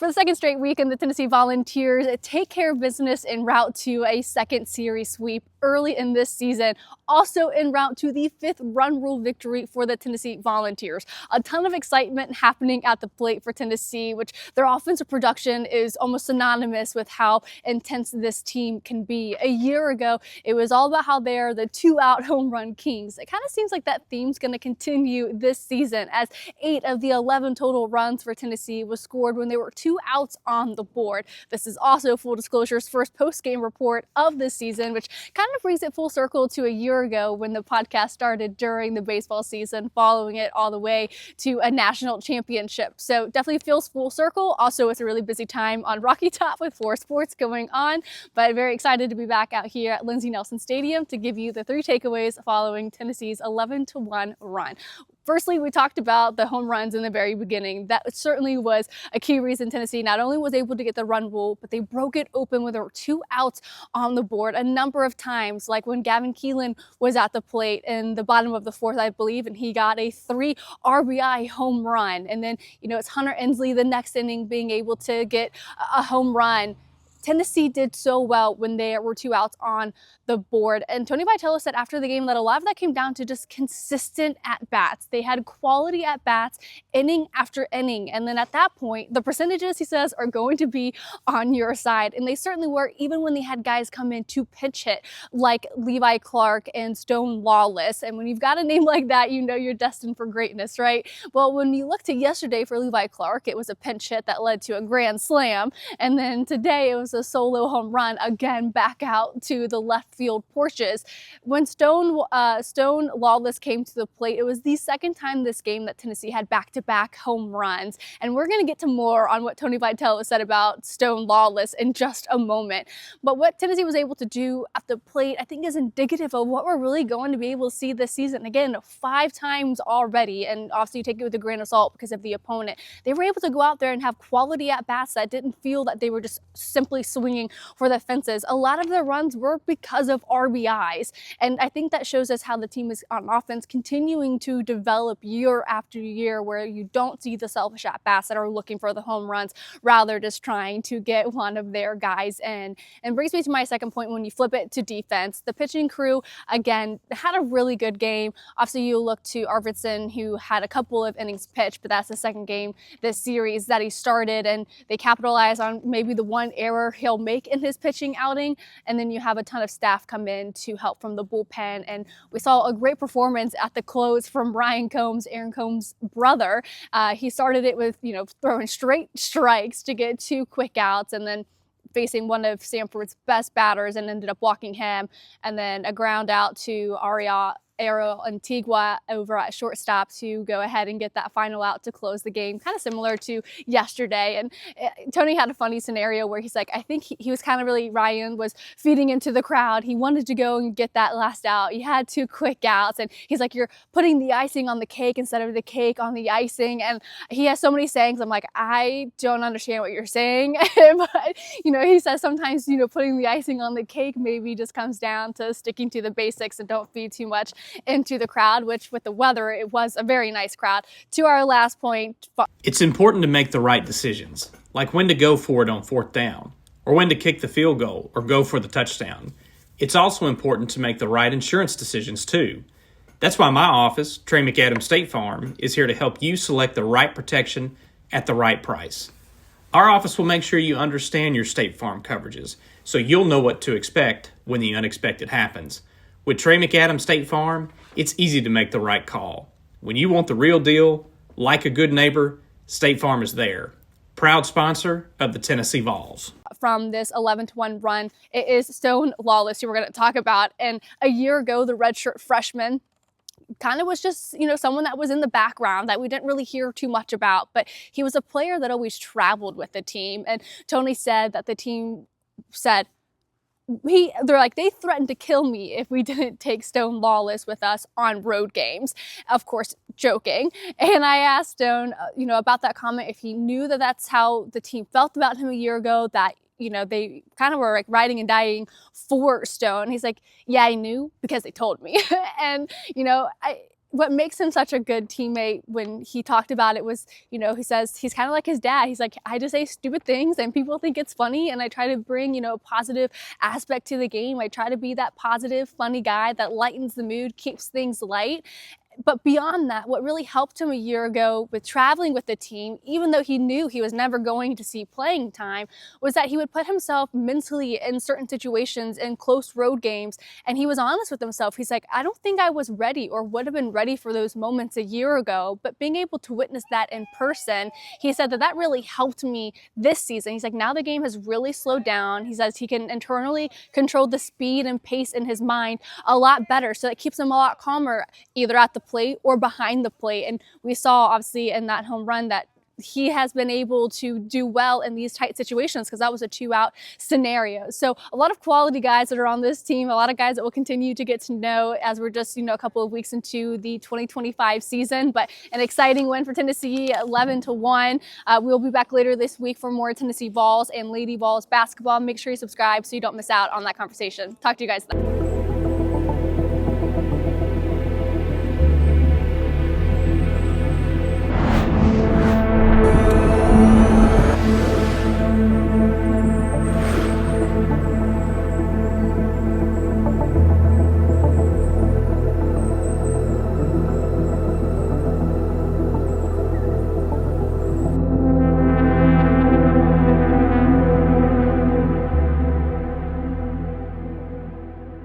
For the second straight weekend, the Tennessee Volunteers take care of business en route to a second series sweep early in this season, also en route to the 5th run rule victory for the Tennessee Volunteers. A ton of excitement happening at the plate for Tennessee, which their offensive production is almost synonymous with how intense this team can be. A year ago, it was all about how they're the 2-out home run kings. It kind of seems like that theme's going to continue this season, as 8 of the 11 total runs for Tennessee was scored when there were 2 outs on the board. This is also, full disclosure's first post-game report of this season, which kind of brings it full circle to a year ago when the podcast started during the baseball season, following it all the way to a national championship. So definitely feels full circle. Also, it's a really busy time on Rocky Top with 4 sports going on, but very excited to be back out here at Lindsey Nelson Stadium to give you the 3 takeaways following Tennessee's 11-1 run. Firstly, we talked about the home runs in the very beginning. That certainly was a key reason Tennessee not only was able to get the run rule, but they broke it open when there were 2 outs on the board a number of times, like when Gavin Keelan was at the plate in the bottom of the 4th, I believe, and he got a 3 RBI home run. And then, it's Hunter Ensley the next inning being able to get a home run. Tennessee did so well when there were 2 outs on the board. And Tony Vitello said after the game that a lot of that came down to just consistent at-bats. They had quality at-bats inning after inning. And then at that point, the percentages, he says, are going to be on your side. And they certainly were, even when they had guys come in to pinch hit, like Levi Clark and Stone Lawless. And when you've got a name like that, you know you're destined for greatness, right? Well, when you look to yesterday for Levi Clark, it was a pinch hit that led to a grand slam. And then today it was a solo home run, again back out to the left field porches. When Stone Lawless came to the plate, it was the second time this game that Tennessee had back-to-back home runs. And we're going to get to more on what Tony Vitello said about Stone Lawless in just a moment. But what Tennessee was able to do at the plate, I think, is indicative of what we're really going to be able to see this season. Again, 5 times already, and obviously you take it with a grain of salt because of the opponent. They were able to go out there and have quality at-bats that didn't feel that they were just simply swinging for the fences. A lot of the runs were because of RBIs, and I think that shows us how the team is on offense continuing to develop year after year, where you don't see the selfish at-bats that are looking for the home runs, rather just trying to get one of their guys in. And brings me to my second point. When you flip it to defense, the pitching crew, again, had a really good game. Obviously, you look to Arvidsson, who had a couple of innings pitched, but that's the second game this series that he started, and they capitalized on maybe the one error he'll make in his pitching outing. And then you have a ton of staff come in to help from the bullpen. And we saw a great performance at the close from Ryan Combs, Aaron Combs' brother. He started it with, throwing straight strikes to get 2 quick outs, and then facing one of Samford's best batters and ended up walking him, and then a ground out to Ariel Antigua over at shortstop to go ahead and get that final out to close the game, kind of similar to yesterday. And Tony had a funny scenario where he's like, I think he was kind of really, Ryan was feeding into the crowd. He wanted to go and get that last out. He had 2 quick outs, and he's like, you're putting the icing on the cake instead of the cake on the icing. And he has so many sayings. I'm like, I don't understand what you're saying. But, he says sometimes, putting the icing on the cake maybe just comes down to sticking to the basics and don't feed too much into the crowd, which with the weather, it was a very nice crowd. To our last point. It's important to make the right decisions, like when to go for it on 4th down, or when to kick the field goal or go for the touchdown. It's also important to make the right insurance decisions too. That's why my office, Trey McAdams State Farm, is here to help you select the right protection at the right price. Our office will make sure you understand your State Farm coverages, so you'll know what to expect when the unexpected happens. With Trey McAdams State Farm, it's easy to make the right call. When you want the real deal, like a good neighbor, State Farm is there. Proud sponsor of the Tennessee Vols. From this 11-1 run, it is Stone Lawless, who we're going to talk about. And a year ago, the redshirt freshman kind of was just, someone that was in the background that we didn't really hear too much about. But he was a player that always traveled with the team. And Tony said that the team said, they're like, they threatened to kill me if we didn't take Stone Lawless with us on road games. Of course, joking. And I asked Stone, about that comment, if he knew that that's how the team felt about him a year ago, that, they kind of were like riding and dying for Stone. He's like, yeah, I knew because they told me. And, what makes him such a good teammate, when he talked about it, was, he says he's kind of like his dad. He's like, I just say stupid things and people think it's funny, and I try to bring, a positive aspect to the game. I try to be that positive, funny guy that lightens the mood, keeps things light. But beyond that, what really helped him a year ago with traveling with the team, even though he knew he was never going to see playing time, was that he would put himself mentally in certain situations in close road games. And he was honest with himself. He's like, I don't think I was ready or would have been ready for those moments a year ago. But being able to witness that in person, he said that really helped me this season. He's like, now the game has really slowed down. He says he can internally control the speed and pace in his mind a lot better. So that keeps him a lot calmer, either at the plate or behind the plate. And we saw obviously in that home run that he has been able to do well in these tight situations, because that was a 2-out scenario. So a lot of quality guys that are on this team, a lot of guys that we'll continue to get to know as we're just, a couple of weeks into the 2025 season. But an exciting win for Tennessee, 11-1. We'll be back later this week for more Tennessee Vols and Lady Vols basketball. Make sure you subscribe so you don't miss out on that conversation. Talk to you guys then.